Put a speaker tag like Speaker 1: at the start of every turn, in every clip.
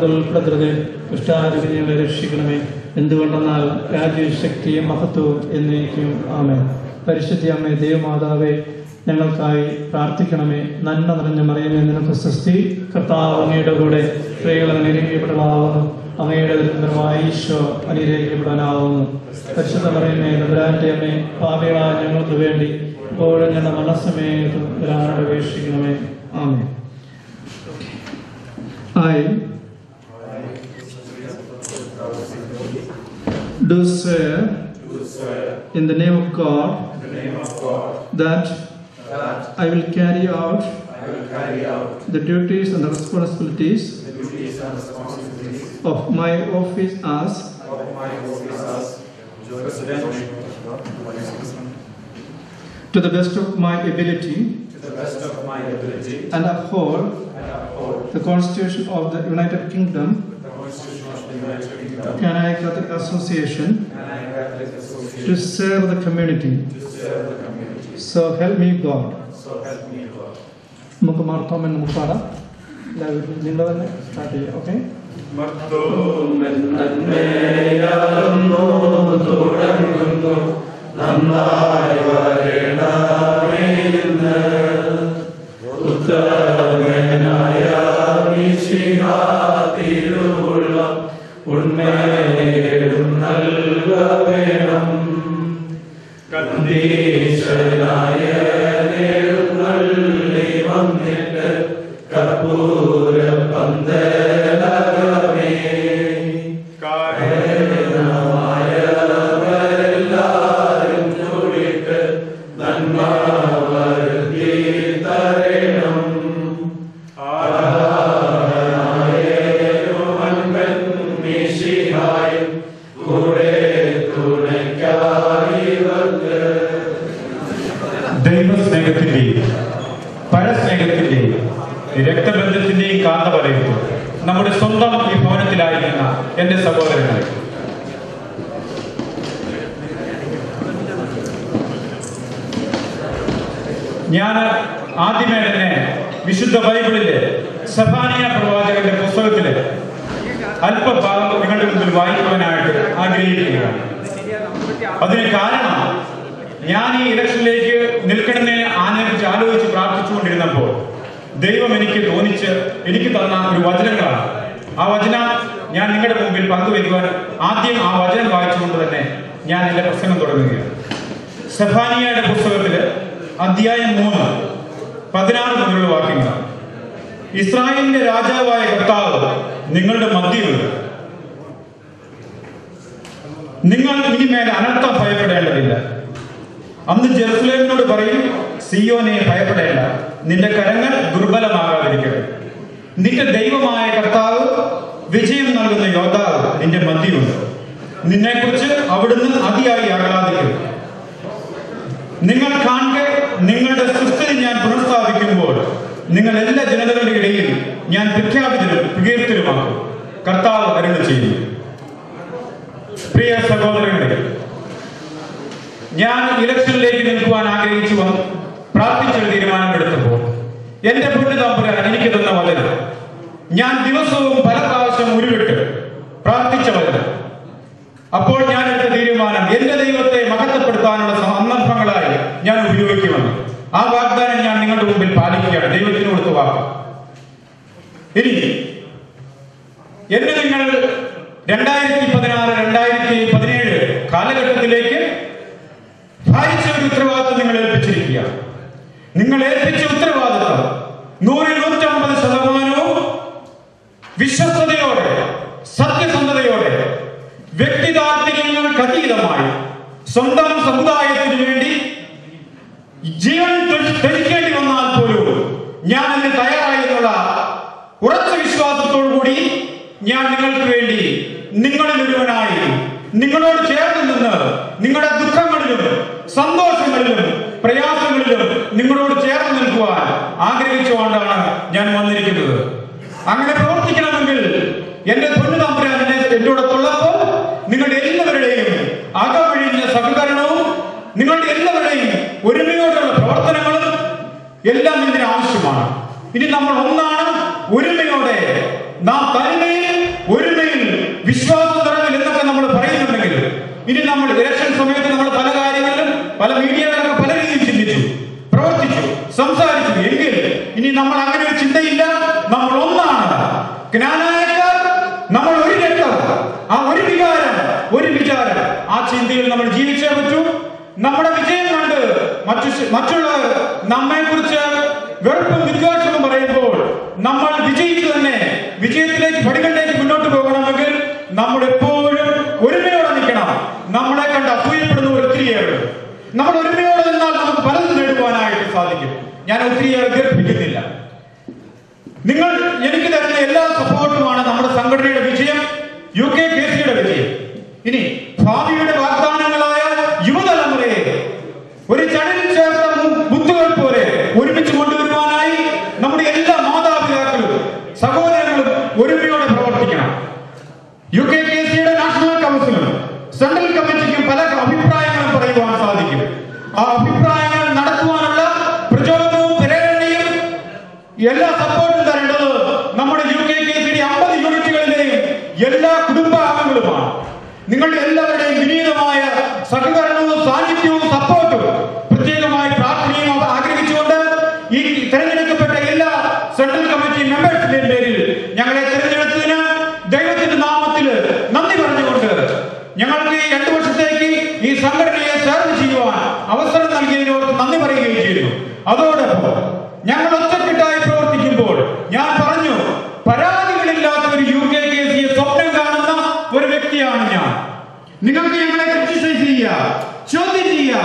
Speaker 1: മുതൽ ഉൾപ്പെടുത്തരുത്. ദുഷ്ടാരൂപിയെ ഞങ്ങളെ രക്ഷിക്കണമേ. എന്തുകൊണ്ടെന്നാൽ രാജ്യവും ശക്തിയും മഹത്വവും എന്നേക്കും. ആമേൻ. പരിശുദ്ധ അമ്മേ, ദൈവമാതാവേ, ഞങ്ങൾക്കായി പ്രാർത്ഥിക്കണമേ. നന്മ നിറഞ്ഞ മറിയമേ, നിനക്ക് സ്വസ്തി. കർത്താവ് അങ്ങയുടെ കൂടെ സ്ത്രീകൾ അനുഗ്രഹിക്കപ്പെടലാവുന്നു. അങ്ങയുടെ ദുരിതമായ ഈശോ അനുഗ്രഹിക്കപ്പെടാനാവുന്നു. പരിശുദ്ധ മറിയമേ, തമ്പുരാന്റെ അമ്മേ, പാപികളായ ഞങ്ങൾക്ക് വേണ്ടി ഇപ്പോഴും ഞങ്ങളുടെ മരണസമയത്തും തമ്പുരാനോട് അപേക്ഷിക്കണമേ. ആമേൻ. I do swear in the name of God that I will carry out the duties and the responsibilities of my office as to the best of my ability and uphold the Constitution of the United Kingdom, Canadian Catholic Association, to serve the community. So help me God. നമുക്ക് മാർത്തോമൻ നമുക്ക് പാടാം. എല്ലാവരും നിങ്ങൾ തന്നെ start ചെയ്യാം. Okay. നന്നായി വരണമേ ഉത്തമനായ മിശിഹാതിരുവുള്ള ഉണ്മേലും നൽകവേണം. കന്ദീശനായ നെടുന്നള്ളി വന്നിട്ട് കർപ്പൂര പന്തലകമേ കാരണമായവരെല്ലാരും കൂടിയിട്ട് നന്മ വരുത്തി തരണം.
Speaker 2: ദൈവസ്നേഹത്തിന്റെയും പരസ്നേഹത്തിന്റെയും രക്തബന്ധത്തിന്റെയും കാന്തവലയത്തിൽ നമ്മുടെ സ്വന്തം ഈ ഭവനത്തിലായിരിക്കുന്ന എന്റെ സഹോദരങ്ങളെ, ഞാൻ ആദ്യമേ തന്നെ വിശുദ്ധ ബൈബിളിലെ സെഫാനിയ പ്രവാചകന്റെ പുസ്തകത്തിലെ അല്പഭാഗം നിങ്ങളുടെ മുമ്പിൽ വായിക്കുവാനായിട്ട് ആഗ്രഹിക്കുകയാണ്. അതിന് കാരണം, ഞാൻ ഈ ഇലക്ഷനിലേക്ക് നിൽക്കണമെന്ന് ആലോചിച്ച് പ്രാർത്ഥിച്ചുകൊണ്ടിരുന്നപ്പോൾ ദൈവം എനിക്ക് തന്ന ഒരു വചനങ്ങളാണ്. ആ വചനം ഞാൻ നിങ്ങളുടെ മുമ്പിൽ പങ്കുവയ്ക്കുവാൻ ആദ്യം ആ വചനം വായിച്ചുകൊണ്ട് തന്നെ ഞാൻ എൻ്റെ പ്രസംഗം തുടങ്ങുകയാണ്. സെഫാനിയയുടെ പുസ്തകത്തില് അധ്യായം 3 16 മുതലുള്ള വാക്യങ്ങളാണ്. ഇസ്രായേലിന്റെ രാജാവായ കർത്താവ് നിങ്ങളുടെ മധ്യമുണ്ട്. നിങ്ങൾ ഇനിമേൽ അനർത്ഥം ഭയപ്പെടേണ്ടതില്ല. അന്ന് ജെറുസലേമിനോട് പറയും, സിയോനെ ഭയപ്പെടേണ്ട, നിന്റെ കരങ്ങൾ ദുർബലമാകാതിരിക്കട്ടെ. നിന്റെ ദൈവമായ കർത്താവ്, വിജയം നൽകുന്ന യോദ്ധാവ് നിന്റെ മധ്യമുണ്ട്. നിന്നെക്കുറിച്ച് അവിടുന്ന് അതിയായി ആഹ്ലാദിക്കും. നിങ്ങൾ കാണുക, നിങ്ങളുടെ സൃഷ്ടി ഞാൻ പുനഃസ്ഥാപിക്കുമ്പോൾ നിങ്ങൾ എല്ലാ ജനതകളുടെ ഇടയിൽ ഞാൻ പ്രകീർത്തനമാക്കും. കർത്താവ് അരുളി ചെയ്യുന്നു. പ്രിയ സഹോദരങ്ങളെ, ഞാൻ ഇലക്ഷനിലേക്ക് നിൽക്കുവാൻ ആഗ്രഹിച്ചു പ്രാർത്ഥിച്ചൊരു തീരുമാനമെടുത്തപ്പോൾ എന്റെ പൊന്നു തമ്പുരാൻ എനിക്ക് തന്ന വചനം, ഞാൻ ദിവസവും പല പ്രാവശ്യം ഉരുവിട്ട് പ്രാർത്ഥിച്ച വചനം. അപ്പോൾ ഞാൻ എടുത്ത തീരുമാനം എന്റെ ദൈവത്തെ മഹത്വപ്പെടുത്താനുള്ള സന്ദർഭങ്ങളായി ഞാൻ ഉപയോഗിക്കുമെന്ന്. ആ വാഗ്ദാനം ഞാൻ നിങ്ങളുടെ മുമ്പിൽ പാലിക്കുകയാണ്. ദൈവത്തിന് കൊടുത്ത വാക്ക്. ഇനി എന്നെ നിങ്ങൾ 2016-2017 കാലഘട്ടത്തിലേക്ക് ഭാരിച്ച ഒരു ഉത്തരവാദിത്വം നിങ്ങൾ ഏൽപ്പിച്ചിരിക്കുക. നിങ്ങൾ ഏൽപ്പിച്ച ഉത്തരവാദിത്വം 100-150% വിശ്വസ്തയോടെ, സത്യസന്ധതയോടെ, വ്യക്തി താല്പര്യങ്ങൾക്ക് അതീതമായി സ്വന്തം സമുദായത്തിന് വേണ്ടി ജീവൻ ത്യജിക്കേണ്ടി വന്നാൽ പോലും ഞാൻ അതിന് തയ്യാറായി എന്നുള്ള ഉറച്ച വിശ്വാസത്തോടു കൂടി ഞാൻ നിങ്ങൾക്ക് വേണ്ടി നിങ്ങളിൽ ഒരുവനായി നിങ്ങളോട് ചേർന്ന് നിന്ന് നിങ്ങളുടെ ദുഃഖങ്ങളിലും സന്തോഷങ്ങളിലും പ്രയാസങ്ങളിലും നിങ്ങളോട് ചേർന്ന് നിൽക്കുവാൻ ആഗ്രഹിച്ചുകൊണ്ടാണ് ഞാൻ വന്നിരിക്കുന്നത്. അങ്ങനെ പ്രവർത്തിക്കണമെങ്കിൽ എന്റെ പൊന്നു തമ്പുരാൻ എന്നോടൊത്തുള്ളപ്പോൾ നിങ്ങളുടെ എല്ലാവരുടെയും അകമഴിഞ്ഞ സഹകരണവും നിങ്ങളുടെ എല്ലാവരുടെയും ഒരുമയോടുള്ള പ്രവർത്തനങ്ങളും എല്ലാം ഇതിന് ആവശ്യമാണ്. ഇനി നമ്മൾ ഒന്നാണ്, ഒരുമയോടെ നാം തനിമയിൽ വിശ്വാസ തലത്തിൽ എന്നൊക്കെ നമ്മൾ പറയുന്നുണ്ടെങ്കിൽ ഇനി നമ്മൾ ഇലക്ഷൻ സമയത്ത് നമ്മൾ പല കാര്യങ്ങളിലും പല മീഡിയകളിലൊക്കെ പല രീതിയിൽ ചിന്തിച്ചു, പ്രവർത്തിച്ചു, സംസാരിച്ചു. എങ്കിൽ ഇനി നമ്മൾ അങ്ങനെ ഒരു ചിന്തയില്ല. നമ്മൾ ഒന്നാണ്, ജ്ഞാനായക്കാർ, നമ്മൾ ഒരു രക്തം, ആ ഒരു വികാരം, ഒരു വിചാരം, ആ ചിന്തയിൽ നമ്മൾ ജീവിച്ചേ പറ്റൂ. നമ്മുടെ വിജയം കണ്ട് മറ്റുള്ളവർ നമ്മെ കുറിച്ച് വെറുപ്പും വിദ്വേഷവും പറയുമ്പോൾ നമ്മൾ വിജയിച്ചു തന്നെ വിജയത്തിലേക്ക് പടികളിലേക്ക് മുന്നോട്ട് പോകണമെങ്കിൽ നമ്മൾ എപ്പോഴും ഒരുമയോടെ നിൽക്കണം. നമ്മളെ കണ്ട് അസൂയപ്പെടുന്നവർ ഒത്തിരിയേറെ. നമ്മൾ ഒരുമയോടെ നിന്നാൽ നമുക്ക് പലതും നേടുവാനായിട്ട് സാധിക്കും. ഞാൻ ഒത്തിരിയേറെ ദീർഘിപ്പിക്കുന്നില്ല. നിങ്ങൾ എനിക്ക് തരുന്ന എല്ലാ സപ്പോർട്ടുമാണ് നമ്മുടെ സംഘടനയുടെ വിജയം, UKKCയുടെ വിജയം. ഇനി ഭാവിയുടെ വാഗ്ദാനങ്ങളായ യുവതലമുറയെ ഒരു ചടങ്ങിൽ ചേർത്ത മുത്തുകൾ പോലെ ഒരുമിച്ച് കൊണ്ടുവരുവാനായി നമ്മുടെ എല്ലാ മാതാപിതാക്കളും സഹോദരങ്ങളും ഒരുമയോടെ പ്രവർത്തിക്കണം. UKKCയുടെ നാഷണൽ കൗൺസിലും സെൻട്രൽ കമ്മിറ്റിക്കും പല അഭിപ്രായങ്ങളും പറയുവാൻ സാധിക്കും. ആ അഭിപ്രായങ്ങൾ നടത്തുവാനുള്ള പ്രചോദനവും പ്രേരണയും എല്ലാ സപ്പോർട്ടും തരേണ്ടത് നമ്മുടെ UKKCയുടെ 50 യൂണിറ്റുകളിലെയും എല്ലാ കുടുംബാംഗങ്ങളുമാണ്. നിങ്ങളുടെ എല്ലാവരുടെയും വിനീതമായ സഹകരണവും സാന്നിധ്യവും സപ്പോർട്ടും പ്രത്യേകമായി പ്രാർത്ഥനയും ആഗ്രഹിച്ചുകൊണ്ട് ഈ തെരഞ്ഞെടുക്കപ്പെട്ട എല്ലാ സെൻട്രൽ കമ്മിറ്റി മെമ്പേഴ്സിന്റെയും പേരിൽ ഞങ്ങളെ തെരഞ്ഞെടുത്തതിന് ദൈവത്തിന്റെ നാമത്തിൽ നന്ദി പറഞ്ഞുകൊണ്ട് ഞങ്ങൾക്ക് ഈ 2 വർഷത്തേക്ക് ഈ സംഘടനയെ സെർവ് ചെയ്യുവാൻ അവസരം നൽകിയതിനോട് നന്ദി പറയുകയും ചെയ്യുന്നു. അതോടൊപ്പം ഞങ്ങൾ ഒറ്റക്കെട്ടായി പ്രവർത്തിക്കുമ്പോൾ ഞാൻ പറഞ്ഞു, പരാതികളില്ലാത്ത ഒരു UKKCയെ സ്വപ്നം കാണുന്ന ഒരു വ്യക്തിയാണ് ഞാൻ. നിങ്ങൾക്ക് ഞങ്ങളെ ക്രിറ്റിസൈസ് ചെയ്യുക, ചോദ്യം ചെയ്യുക,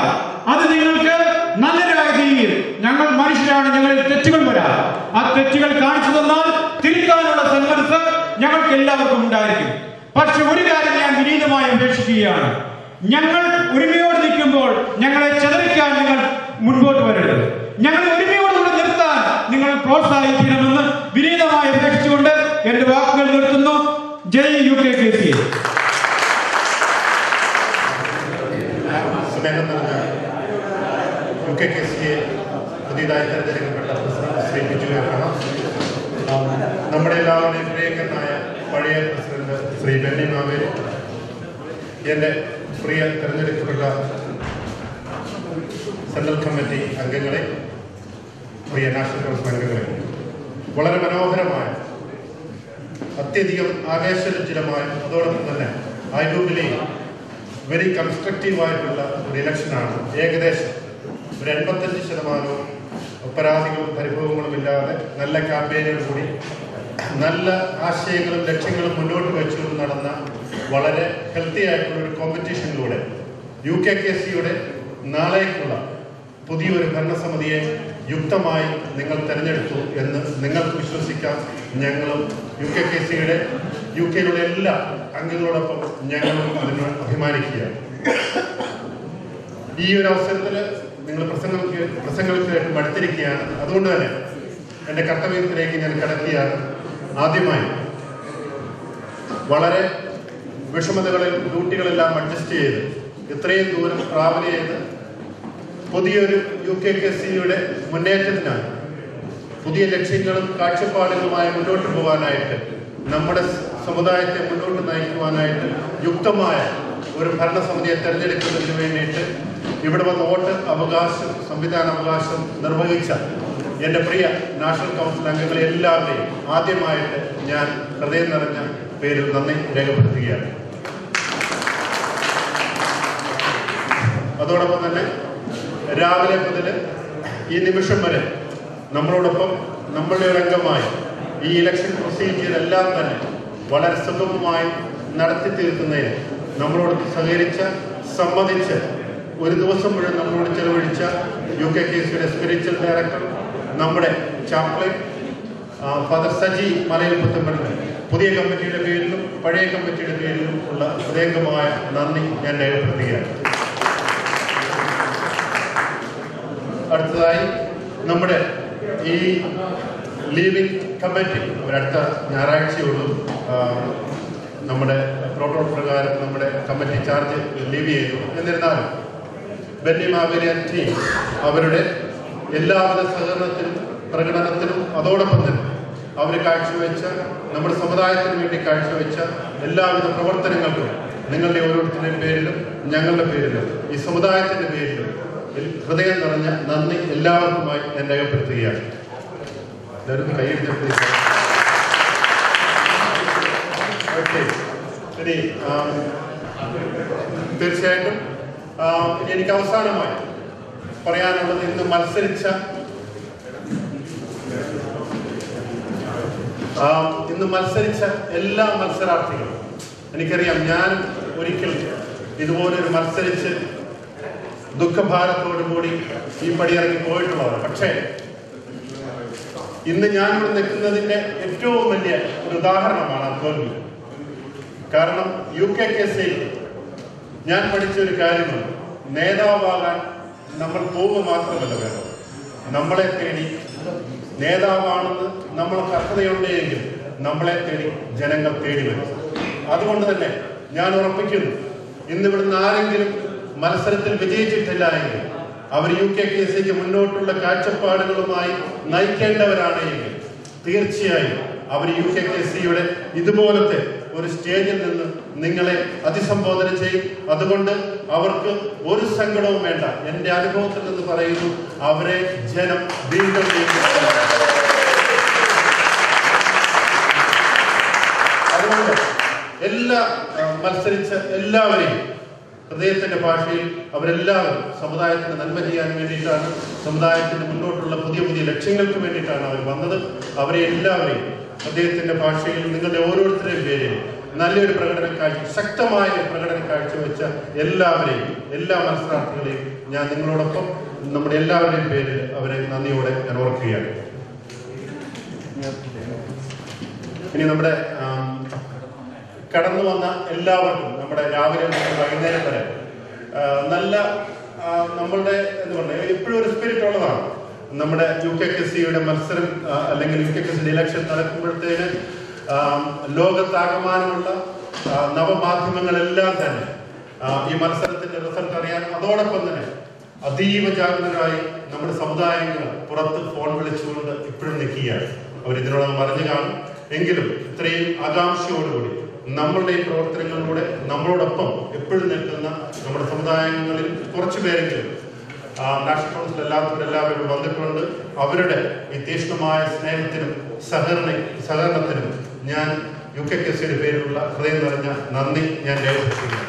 Speaker 2: അത് നിങ്ങൾക്ക് നല്ലൊരു രീതിയിൽ, ഞങ്ങൾ മനുഷ്യരാണ്, ഞങ്ങളിൽ തെറ്റുകൾ വരാം. ആ തെറ്റുകൾ കാണിച്ചു തന്നാൽ തിരുത്താനുള്ള സന്മനസ് ഞങ്ങൾക്ക് എല്ലാവർക്കും ഉണ്ടായിരിക്കും. പക്ഷെ ഒരു കാര്യം ഞാൻ വിനീതമായി അപേക്ഷിക്കുകയാണ്, ഞങ്ങൾ ഒരുമയോട് നിൽക്കുമ്പോൾ ഞങ്ങളെ ചെതറിക്കാൻ നിങ്ങൾ മുൻപോട്ട് വരരുത്. ഞങ്ങൾ ഒരുമയോടുകൂടി നിർത്താൻ നിങ്ങൾ പ്രോത്സാഹിപ്പിക്കണമെന്ന് വിനീതമായി അപേക്ഷിച്ചുകൊണ്ട് എന്റെ വാക്കുകൾ നിർത്തുന്നു. ജയ് UKKC.
Speaker 3: സ്നേഹം നിറഞ്ഞ UKKCയെ പുതിയതായി തെരഞ്ഞെടുക്കപ്പെട്ട പ്രസിഡന്റ് ശ്രീ ബിജു എബ്രഹാം, നമ്മുടെ എല്ലാവരുടെയും പ്രിയങ്കരനായ പഴയ പ്രസിഡന്റ് ശ്രീ ബെന്നി മാവേലി, എൻ്റെ പ്രിയ തെരഞ്ഞെടുക്കപ്പെട്ട സെൻട്രൽ കമ്മിറ്റി അംഗങ്ങളെ, പ്രിയ നാഷണൽ കൗൺസിൽ അംഗങ്ങളെ, വളരെ മനോഹരമായ, അത്യധികം ആവേശരചിതമായ, അതോടൊപ്പം തന്നെ ഐ ഡു ബിലീവ് വെരി കൺസ്ട്രക്റ്റീവായിട്ടുള്ള ഒരു ഇലക്ഷനാണ്. ഏകദേശം ഒരു 85% പരാതികളും പരിഭവങ്ങളും ഇല്ലാതെ നല്ല ക്യാമ്പയിനുകൾ കൂടി നല്ല ആശയങ്ങളും ലക്ഷ്യങ്ങളും മുന്നോട്ട് വെച്ചുകൊണ്ട് നടന്ന വളരെ ഹെൽത്തി ആയിട്ടുള്ള ഒരു കോമ്പറ്റീഷനിലൂടെ UKKCയുടെ നാളേക്കുള്ള പുതിയൊരു ഭരണസമിതിയെ യുക്തമായി നിങ്ങൾ തെരഞ്ഞെടുത്തു എന്ന് നിങ്ങൾക്ക് വിശ്വസിക്കാം. ഞങ്ങളും UKKCയുടെ UK-യിലുള്ള എല്ലാ അംഗങ്ങളോടൊപ്പം ഞങ്ങളും അതിന് അഭിമാനിക്കുകയാണ്. ഈ ഒരു അവസരത്തിൽ നിങ്ങൾ പ്രസംഗങ്ങൾക്ക് മടുത്തിരിക്കുകയാണ്. അതുകൊണ്ട് തന്നെ എൻ്റെ കർത്തവ്യത്തിലേക്ക് ഞാൻ കടക്കുകയാണ്. ആദ്യമായി വളരെ വിഷമതകളിൽ ഡ്യൂട്ടികളെല്ലാം അഡ്ജസ്റ്റ് ചെയ്ത് ഇത്രയും ദൂരം ട്രാവൽ ചെയ്ത് പുതിയൊരു UKKCയുടെ മുന്നേറ്റത്തിനായി, പുതിയ ലക്ഷ്യങ്ങളും കാഴ്ചപ്പാടുകളുമായി മുന്നോട്ട് പോകാനായിട്ട്, നമ്മുടെ സമുദായത്തെ മുന്നോട്ട് നയിക്കുവാനായിട്ട് യുക്തമായ ഒരു ഭരണസമിതിയെ തെരഞ്ഞെടുക്കുന്നതിന് വേണ്ടിയിട്ട് ഇവിടെ വന്ന് വോട്ട് അവകാശം, സംവിധാനാവകാശം നിർവഹിച്ച എൻ്റെ പ്രിയ നാഷണൽ കൗൺസിൽ അംഗങ്ങളെ എല്ലാവരെയും ആദ്യമായിട്ട് ഞാൻ ഹൃദയം നിറഞ്ഞ പേരിൽ നന്ദി രേഖപ്പെടുത്തുകയാണ്. അതോടൊപ്പം തന്നെ രാവിലെ മുതൽ ഈ നിമിഷം വരെ നമ്മളോടൊപ്പം നമ്മളുടെ ഒരു അംഗമായി ഈ ഇലക്ഷൻ പ്രൊസീജിയർ എല്ലാം തന്നെ വളരെ സുഗമമായി നടത്തി തീർക്കുന്നതിന് നമ്മളോട് സഹകരിച്ച, സമ്മതിച്ച് ഒരു ദിവസം മുഴുവൻ നമ്മളോട് ചെലവഴിച്ച UKKCയുടെ സ്പിരിച്വൽ ഡയറക്ടർ, നമ്മുടെ ചാപ്ലൻ ഫാദർ സജി മലയിൽ പുത്തമ്പലിന് പുതിയ കമ്മിറ്റിയുടെ പേരിലും പഴയ കമ്മിറ്റിയുടെ പേരിലും ഉള്ള ഹൃദയംഗമായ നന്ദി ഞാൻ രേഖപ്പെടുത്തുകയാണ്. അടുത്തതായി നമ്മുടെ ഈ ലീവിംഗ് കമ്മിറ്റി ഒരടുത്ത ഞായറാഴ്ചയോടും നമ്മുടെ പ്രോട്ടോകോൾ പ്രകാരം നമ്മുടെ കമ്മിറ്റി ചാർജ് ലീവ് ചെയ്തു. എന്നിരുന്നാലും ബെന്നി മാവേലി ടീം അവരുടെ എല്ലാവിധ സഹകരണത്തിനും പ്രകടനത്തിനും അതോടൊപ്പം തന്നെ അവർ കാഴ്ചവെച്ച, നമ്മുടെ സമുദായത്തിന് വേണ്ടി കാഴ്ചവെച്ച എല്ലാവിധ പ്രവർത്തനങ്ങൾക്കും നിങ്ങളുടെ ഓരോരുത്തരുടെയും പേരിലും ഞങ്ങളുടെ പേരിലും ഈ സമുദായത്തിന്റെ പേരിലും ഹൃദയം നിറഞ്ഞ നന്ദി എല്ലാവർക്കുമായി ഞാൻ രേഖപ്പെടുത്തുകയാണ്. എല്ലാവരും കൈയെടുത്ത് ഇനി തീർച്ചയായിട്ടും എനിക്ക് അവസാനമായി പറയാനുള്ളത്, ഇന്ന് മത്സരിച്ച എല്ലാ മത്സരാർത്ഥികളും, എനിക്കറിയാം ഞാൻ ഒരിക്കൽ ഇതുപോലൊരു മത്സരിച്ച് ദുഃഖഭാരത്തോടു കൂടി ഈ പടിയിറങ്ങി പോയിട്ടുള്ളതാണ്. പക്ഷേ ഇന്ന് ഞാനിവിടെ നിൽക്കുന്നതിന്റെ ഏറ്റവും വലിയ ഒരു ഉദാഹരണമാണ് ആ തോൽവി. കാരണം UKKC ഞാൻ പഠിച്ച ഒരു കാര്യമാണ്, നേതാവാകാൻ നമ്മൾ പോവുക മാത്രമല്ല വേണം, നമ്മളെ തേടി നേതാവാണെന്ന് നമ്മൾക്ക് അർഹതയുണ്ടെങ്കിൽ നമ്മളെ തേടി ജനങ്ങൾ തേടി വരും. അതുകൊണ്ട് തന്നെ ഞാൻ ഉറപ്പിക്കുന്നു, ഇന്നിവിടുന്ന് ആരെങ്കിലും മത്സരത്തിൽ വിജയിച്ചിട്ടില്ല എങ്കിൽ അവർ UKKCക്ക് മുന്നോട്ടുള്ള കാഴ്ചപ്പാടുകളുമായി നയിക്കേണ്ടവരാണെങ്കിൽ തീർച്ചയായും അവർ UKKCയുടെ ഇതുപോലത്തെ ഒരു സ്റ്റേജിൽ നിന്ന് നിങ്ങളെ അഭിസംബോധന ചെയ്യും. അതുകൊണ്ട് അവർക്ക് ഒരു സങ്കടവും വേണ്ട. എൻ്റെ അനുഭവത്തിൽ നിന്ന് പറയുന്നു, അവരെ ജനം വീണ്ടും അതുകൊണ്ട് മത്സരിച്ച എല്ലാവരെയും ഹൃദയത്തിന്റെ ഭാഷയിൽ അവരെല്ലാവരും സമുദായത്തിന് നന്മ ചെയ്യാൻ വേണ്ടിയിട്ടാണ്, സമുദായത്തിന് മുന്നോട്ടുള്ള പുതിയ പുതിയ ലക്ഷ്യങ്ങൾക്ക് വേണ്ടിയിട്ടാണ് അവർ വന്നത്. അവരെ എല്ലാവരെയും ഹൃദയത്തിന്റെ ഭാഷയിൽ നിങ്ങളുടെ ഓരോരുത്തരുടെയും പേരിൽ നല്ലൊരു ശക്തമായ ഒരു പ്രകടനം കാഴ്ചവെച്ച എല്ലാവരെയും, എല്ലാ മത്സരാർത്ഥികളെയും ഞാൻ നിങ്ങളോടൊപ്പം നമ്മുടെ എല്ലാവരുടെയും പേരിൽ അവരെ നന്ദിയോടെ ഞാൻ ഓർക്കുകയാണ്. ഇനി നമ്മുടെ കടന്നു വന്ന എല്ലാവർക്കും നമ്മുടെ രാവിലെ മുതൽ വൈകുന്നേരം വരെ നല്ല നമ്മളുടെ എപ്പോഴും ഒരു സ്പിരിറ്റ് ഉള്ളതാണ്. നമ്മുടെ UKKCയുടെ മത്സരം അല്ലെങ്കിൽ UKKCയുടെ ഇലക്ഷൻ നടക്കുമ്പോഴത്തേന് ലോകത്താകമാനമുള്ള നവമാധ്യമങ്ങളെല്ലാം തന്നെ ഈ മത്സരത്തിന്റെ റിസൾട്ട് അറിയാൻ, അതോടൊപ്പം തന്നെ അതീവ ജാഗ്രതരായി നമ്മുടെ സമുദായങ്ങൾ പുറത്ത് ഫോൺ വിളിച്ചുകൊണ്ട് ഇപ്പോഴും നിൽക്കുകയാണ്. അവരിതിനോടൊന്നും മറിഞ്ഞു കാണും. എങ്കിലും ഇത്രയും ആകാംക്ഷയോടുകൂടി നമ്മളുടെ ഈ പ്രവർത്തനങ്ങളിലൂടെ നമ്മളോടൊപ്പം എപ്പോഴും നിൽക്കുന്ന നമ്മുടെ സമുദായങ്ങളിൽ കുറച്ചു പേരെങ്കിലും നാഷണൽ കൗൺസിൽ എല്ലാവരും വന്നിട്ടുണ്ട്. അവരുടെ ഈ തീക്ഷ്ണമായ സ്നേഹത്തിനും സഹകരണത്തിനും ഞാൻ UKKCയുടെ പേരിലുള്ള ഹൃദയം നിറഞ്ഞ നന്ദി ഞാൻ രേഖപ്പെടുത്തുന്നു.